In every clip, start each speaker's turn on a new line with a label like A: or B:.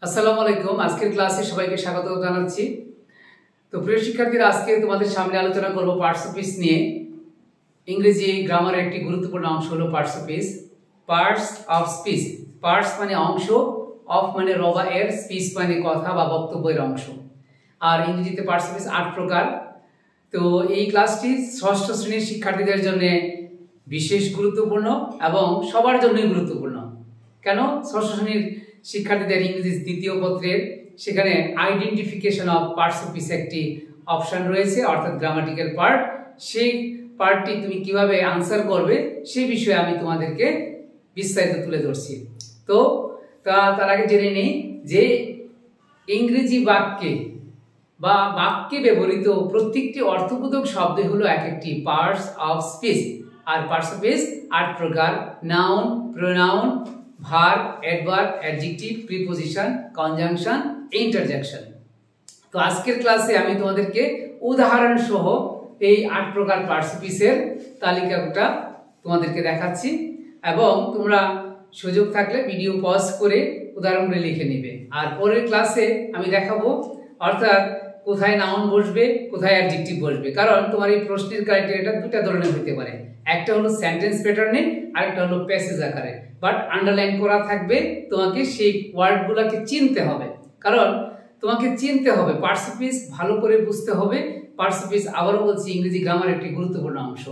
A: আসসালামু আলাইকুম। আজকের ক্লাসে সবাইকে স্বাগত জানাচ্ছি। তো প্রিয় শিক্ষার্থীরা, আজকে তোমাদের সামনে আলোচনা করব পার্টস অফ স্পিচ নিয়ে। ইংরেজি গ্রামারের একটি গুরুত্বপূর্ণ অংশ হলো parts of speech. Parts of speech, parts মানে অংশ, অফ মানে রবা এর, স্পিচ মানে কথা বা বক্তব্যের অংশ। আর ইংরেজিতে পার্টস অফ স্পিচ 8 প্রকার। তো এই ক্লাসটি ষষ্ঠ শ্রেণীর শিক্ষার্থীদের জন্য বিশেষ গুরুত্বপূর্ণ এবং সবার জন্যই গুরুত্বপূর্ণ। কেন? ষষ্ঠ শ্রেণীর শিক্ষার্থীদের ইংরেজি দ্বিতীয় পত্রের সেখানে identification of parts of speech একটি অপশন রয়েছে, অর্থাৎ গ্রামাটিক্যাল পার্ট। সেই পার্টটি তুমি কিভাবে আনসার করবে সেই বিষয়ে আমি তোমাদেরকে বিস্তারিত তুলে ধরছি। তো তার আগে জেনে নেই যে ইংরেজি বাক্যে বা বাক্যে ব্যবহৃত প্রত্যেকটি অর্থবোধক শব্দ হলো এক একটি পার্টস অফ স্পিচ। আর পার্টস অফ স্পিচ 8 প্রকার: noun, pronoun, verb, adverb, adjective, preposition, conjunction, interjection. তো আজকের ক্লাসে আমি তোমাদেরকে উদাহরণ সহ এই 8 প্রকার পার্টস অফ স্পিচের তালিকাটা তোমাদেরকে দেখাচ্ছি, এবং তোমরা সুযোগ থাকলে ভিডিও পজ করে উদাহরণগুলো লিখে নেবে। আর পরের ক্লাসে আমি দেখাবো অর্থাৎ কোথায় নাউন বসবে, কোথায় অ্যাডজেক্টিভ বসবে। কারণ তোমার এই প্রশ্নের ক্রাইটেরিয়াটা দুটো ধরনের হতে পারে, একটা হলো সেন্টেন্স প্যাটার্নে, আরেকটা হলো প্যাসেজ আকারে। বাট আন্ডারলাইন করা থাকবে, তোমাকে সেই ওয়ার্ডগুলোকে চিনতে হবে। কারণ তোমাকে চিনতে হবে, পার্টস অফ স্পিচ ভালো করে বুঝতে হবে। পার্টস অফ স্পিচ আবারও বলছি ইংরেজি গ্রামার একটি গুরুত্বপূর্ণ অংশ।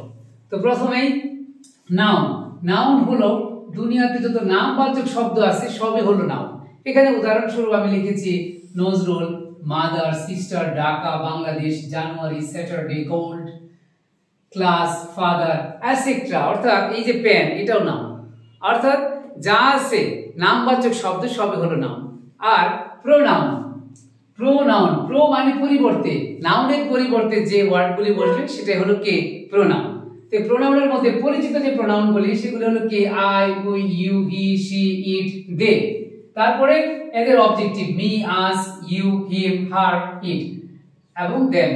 A: তো প্রথমেই নাউন। নাউন হলো দুনিয়াতে যত নামবাচক শব্দ আছে সবই হলো নাউন। এখানে উদাহরণস্বরূপ আমি লিখেছি Nazrul, mother, sister, Dhaka, Bangladesh, January, Saturday, gold, class, father, etcetera. অর্থাৎ এই যে পেন, এটাও নাউন। অর্থাৎ যা আছে নামবাচক শব্দ সবই হলো নাউন। আর প্রোনাউন, প্রোনাউন, প্রো মানে পরিবর্তে, নাউনের পরিবর্তে যে ওয়ার্ডগুলি বসবে সেটাই হলো কি প্রোনাউন। তো প্রোনাউনের মধ্যে পরিচিত যে প্রোনাউনগুলি সেগুলো হলো কি I, we, you, he, she, it, they. তারপরে এদের objective me, us, you, him, her, it এবং দেম।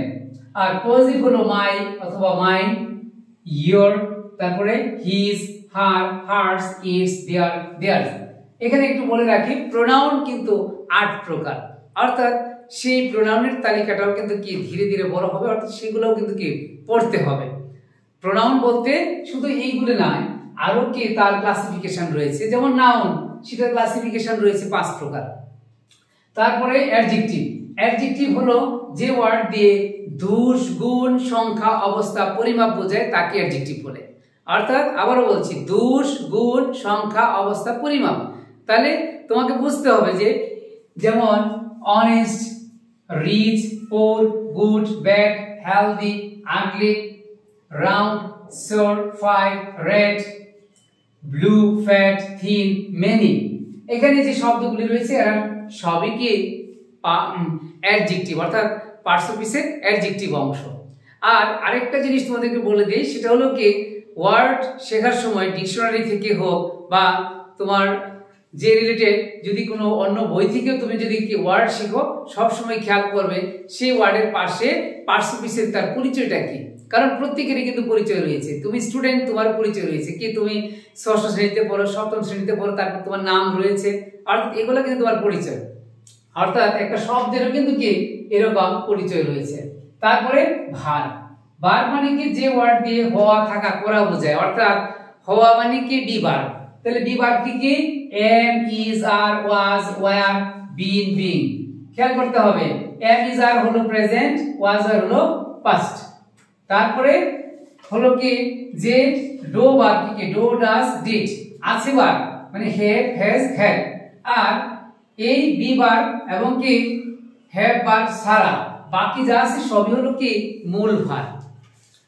A: আর পজিটিভ হলো মাই অথবা মাইন, ইয়োর, তারপরে his, her, hers, its, their, theirs. এখানে একটু বলে রাখি, প্রোনাউন কিন্তু 8 প্রকার। অর্থাৎ সেই প্রোনাউনের তালিকাটাও কিন্তু কি ধীরে ধীরে বড় হবে, অর্থাৎ সেগুলোও কিন্তু কি পড়তে হবে। প্রোনাউন বলতে শুধু এইগুলো নয়, আরো কি তার ক্লাসিফিকেশন রয়েছে। যেমন নাউন, সেটার ক্লাসিফিকেশন রয়েছে 5 প্রকার। তারপরে অ্যাডজেক্টিভ। অ্যাডজেক্টিভ হলো যে ওয়ার্ড দিয়ে দোষ, গুণ, সংখ্যা, অবস্থা, পরিমাপ বোঝায় তাকে অ্যাডজেক্টিভ বলে। অর্থাৎ আবারও বলছি, দোষ, গুণ, সংখ্যা, অবস্থা, পরিমাপ। তাহলে তোমাকে বুঝতে হবে যে যেমন honest, rich, poor, good, bad, healthy, ugly, round, short, five, red, blue, fat, thin, many. এখানে যে শব্দগুলি রয়েছে এরা সবই কি অ্যাডজেক্টিভ, অর্থাৎ পার্টস অফ স্পিচের অ্যাডজেক্টিভ অংশ। আর আরেকটা জিনিস তোমাদেরকে বলে দিই, সেটা হলো কি ওয়ার্ড শেখার সময় ডিকশনারি থেকে হোক বা তোমার যে রিলেটেড যদি কোনো অন্য বই থেকেও তুমি যদি কি ওয়ার্ড শেখো, সবসময় খেয়াল করবে সেই ওয়ার্ডের পাশে পার্টস অফ স্পিচের তার পরিচয়টা কি। কারণ প্রত্যেকেরই কিন্তু পরিচয় রয়েছে। তুমি স্টুডেন্ট, তোমার পরিচয় রয়েছে কি, তুমি ষষ্ঠ শ্রেণীতে পড়ো, সপ্তম শ্রেণীতে পড়ো, তারপর তোমার নাম রয়েছে, অর্থাৎ এগুলো কিন্তু তোমার পরিচয়। অর্থাৎ একটা শব্দেরও কিন্তু কি এরকম পরিচয় রয়েছে। তারপরে ভার্ব। ভার্ব মানে কি যে ওয়ার্ড দিয়ে হওয়া, থাকা, করা বোঝায়। অর্থাৎ হওয়া মানে কি বি ভার্ব। তাহলে বি ভার্ব কি am, is, are, was, were, been, being. খেয়াল করতে হবে, এম, ইজ, আর হলো প্রেজেন্ট, ওয়াজ, আর হলো পাস্ট। তারপরে হলো কি যে ডো ভার্ব কি ডো, ডাজ, ডিড। আছে ভার্ব মানে হ্যাভ, হ্যাজ, হ্যাড। আর এই বি ভার্ব এবং কি হ্যাভ ভার্ব ছাড়া বাকি যা আছে সবই হলো কি মূল ভার্ব।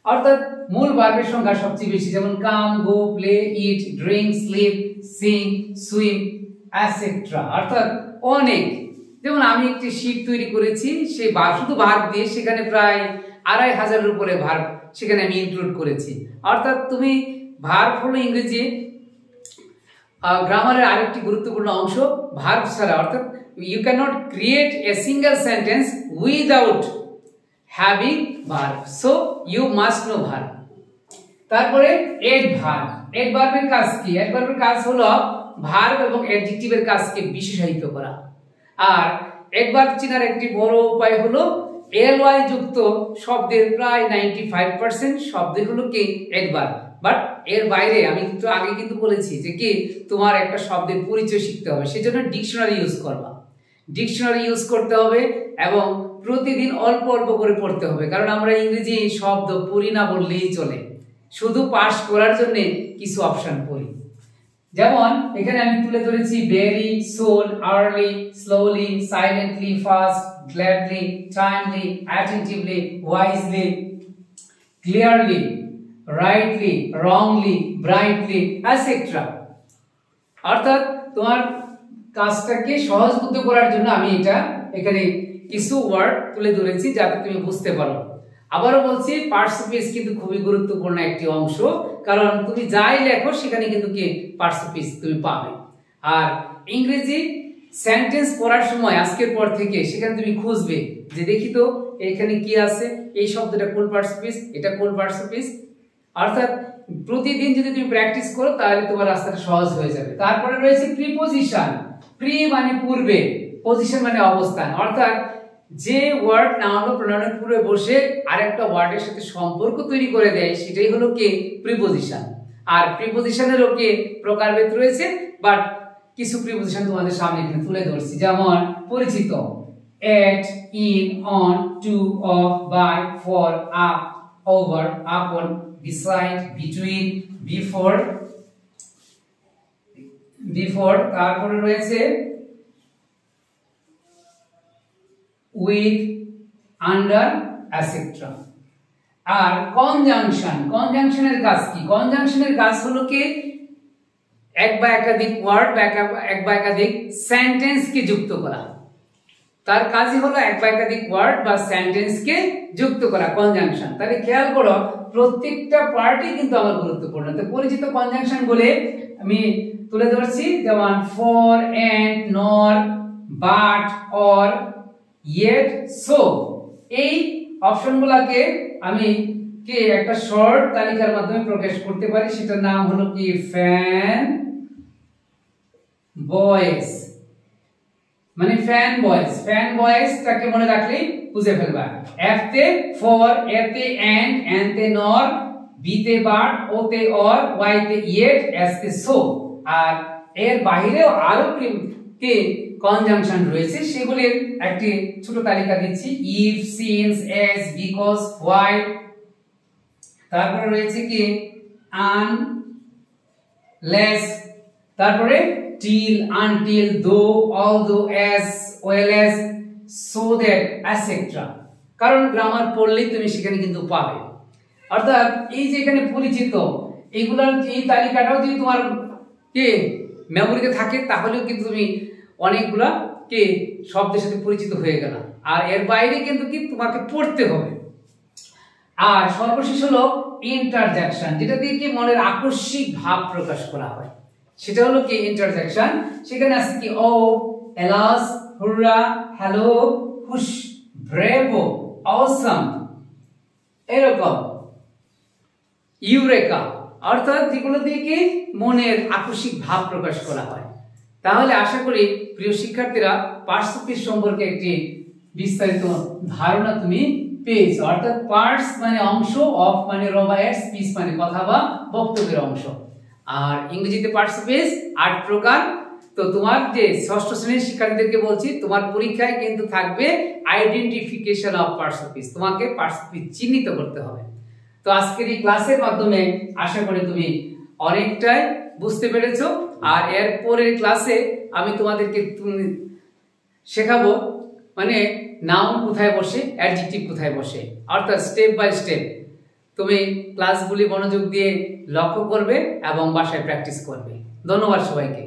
A: অর্থাৎ মূল ভার্বের সংখ্যা সবচেয়ে বেশি, যেমন come, go, play, eat, drink, sleep, sing, swim, etcetera. অর্থাৎ অনেক। যেমন আমি একটি শীট তৈরি করেছি, সেই শুধু ভার্ব দিয়ে সেখানে প্রায় 2500-এর উপরে ভার্ব সেখানে আমি ইনক্লুড করেছি। অর্থাৎ তুমি ভার্ব হলো ইংরেজি গ্রামারের আরেকটি গুরুত্বপূর্ণ অংশ। ভার্ব ছাড়া অর্থাৎ you can not create a single sentence without having verb, so you must know verb. তারপরে অ্যাডভার্ব। অ্যাডভার্বের কাজ কি? অ্যাডভার্বের কাজ হলো ভার্ব এবং অ্যাডজেক্টিভের কাজকে বিশেষায়িত করা। আর একবার চেনার একটি বড় উপায় হলো ly যুক্ত শব্দের প্রায় 95% শব্দ হলো কি একবার। বাট এর বাইরে আমি কিন্তু আগে কিন্তু বলেছি যে কি তোমার একটা শব্দের পরিচয় শিখতে হবে, সেজন্য ডিকশনারি ইউজ করবা। ডিকশনারি ইউজ করতে হবে এবং প্রতিদিন অল্প অল্প করে পড়তে হবে, কারণ আমরা ইংরেজি শব্দ পড়ি না বললেই চলে, শুধু পাস করার জন্য কিছু অপশন পড়ি। যেমন এখানে আমি তুলে ধরেছি very, soon, early, slowly, silently, fast, gladly, timely, attentively, wisely, clearly, rightly, wrongly, brightly, etcetera. অর্থাৎ তোমার কাজটাকে সহজবোধ্য করার জন্য আমি এটা এখানে কিছু ওয়ার্ড তুলে ধরেছি যাতে তুমি বুঝতে পারো। আবারও বলছি, পার্টস অফ স্পিচ কিন্তু খুবই গুরুত্বপূর্ণ একটি অংশ, কারণ তুমি যাই লেখো সেখানে কিন্তু কি পার্টস অফ স্পিচ তুমি পাবে। আর ইংরেজি সেন্টেন্স পড়ার সময় আজকের পর থেকে সেখানে তুমি খুঁজবে যে দেখি তো এখানে কি আছে, এই শব্দটা কোন পার্টস অফ স্পিচ, এটা কোন পার্টস অফ স্পিচ। অর্থাৎ প্রতিদিন যদি তুমি প্র্যাকটিস করো তাহলে তোমার রাস্তাটা সহজ হয়ে যাবে। তারপরে রয়েছে প্রিপোজিশন। প্রি মানে পূর্বে, পজিশন মানে অবস্থান। অর্থাৎ যে ওয়ার্ড নাউন ও প্রোনাউনের পূর্বে বসে আরেকটা ওয়ার্ডের সাথে সম্পর্ক তৈরি করে দেয় সেটাই হলো কি প্রিপোজিশন। আর প্রিপোজিশনেরও কি প্রকারভেদ রয়েছে, বাট কিছু প্রিপোজিশন তোমাদের সামনে এখানে তুলে ধরছি। যেমন পরিচিত, at, in, on, to, of, by, for, up, over, upon, beside, between, before, তারপরে রয়েছে with, under, etc. আর কনজাংশন, কনজাংশনের কাজ কি? কনজাংশনের কাজ হলো কি এক বা একাধিক ওয়ার্ড বা এক বা একাধিক সেন্টেন্সকে যুক্ত করা। তার কাজই হলো এক বা একাধিক ওয়ার্ড বা সেন্টেন্সকে যুক্ত করা, কনজাংশন। তাহলে খেয়াল করো প্রত্যেকটা পার্টই কিন্তু আমার গুরুত্বপূর্ণ। তো পরিচিত কনজাংশন বলে আমি তুলে ধরছি, যেমন ফর, এন্ড, নর, বাট, অর, ইয়েট, সো। এই অপশনগুলোকে আমি কি একটা শর্ট তালিকার মাধ্যমে প্রকাশ করতে পারি, সেটার নাম হলো কি ফ্যান বয়েস, মানে ফ্যান বয়েস। ফ্যান বয়েসটাকে মনে রাখলেই বুঝে ফেলবা। এফ তে ফর, এ তে এন্ড, এন তে নর, বি তে বাট, ও তে অর, ওয়াই তে ইয়েট, এস তে সো। আর এর বাইরেও আরো কি কনজাংশন রয়েছে, সেগুলির একটি ছোট তালিকা দিচ্ছি। If, since, S, because, why. তারপরে রয়েছে কি আনলেস, তারপরে till, until, though, although, as, well as, so that, etc. কারণ গ্রামার পড়লেই তুমি সেখানে কিন্তু পাবে। অর্থাৎ এই যে এখানে পরিচিত, এইগুলার এই তালিকাটাও যদি তোমার কি মেমোরিতে থাকে তাহলেও কিন্তু তুমি অনেকগুলা কি শব্দের সাথে পরিচিত হয়ে গেল। আর এর বাইরে কিন্তু কি তোমাকে পড়তে হবে। আর সর্বশেষ হলো ইন্টারজেকশন, যেটা দিয়ে কি মনের আকস্মিক ভাব প্রকাশ করা হয়, সেটা হলো কি ইন্টারজেকশন। সেখানে আছে কি ও, এলাস, হুররা, হ্যালো, হুশ, ব্রেভো, অসাম, এরকম ইউরেকা। অর্থাৎ যেগুলো দিয়ে কি মনের আকস্মিক ভাব প্রকাশ করা হয়। তাহলে আশা করি প্রিয় শিক্ষার্থীরা পার্টস অফ স্পিচ সম্পর্কে একটি বিস্তারিত ধারণা তুমি পেয়েছো। অর্থাৎ পার্টস মানে অংশ, অফ মানে রবায়ের, স্পিচ মানে কথা বা বক্তব্যের অংশ। আর ইংরেজিতে পার্টস অফ স্পিচ 8 প্রকার। তো তোমার যে ষষ্ঠ শ্রেণীর শিক্ষার্থীদেরকে বলছি, তোমার পরীক্ষায় কিন্তু থাকবে identification of parts of speech, তোমাকে পার্টস অফ স্পিচ চিহ্নিত করতে হবে। তো আজকের এই ক্লাসের মাধ্যমে আশা করি তুমি অনেকটাই বুঝতে পেরেছো। আর এর পরের ক্লাসে আমি তোমাদেরকে শেখাবো মানে নাউন কোথায় বসে, অ্যাডজেক্টিভ কোথায় বসে, অর্থাৎ স্টেপ বাই স্টেপ তুমি ক্লাসগুলি মনোযোগ দিয়ে লক্ষ্য করবে এবং বাসায় প্র্যাকটিস করবে। ধন্যবাদ সবাইকে।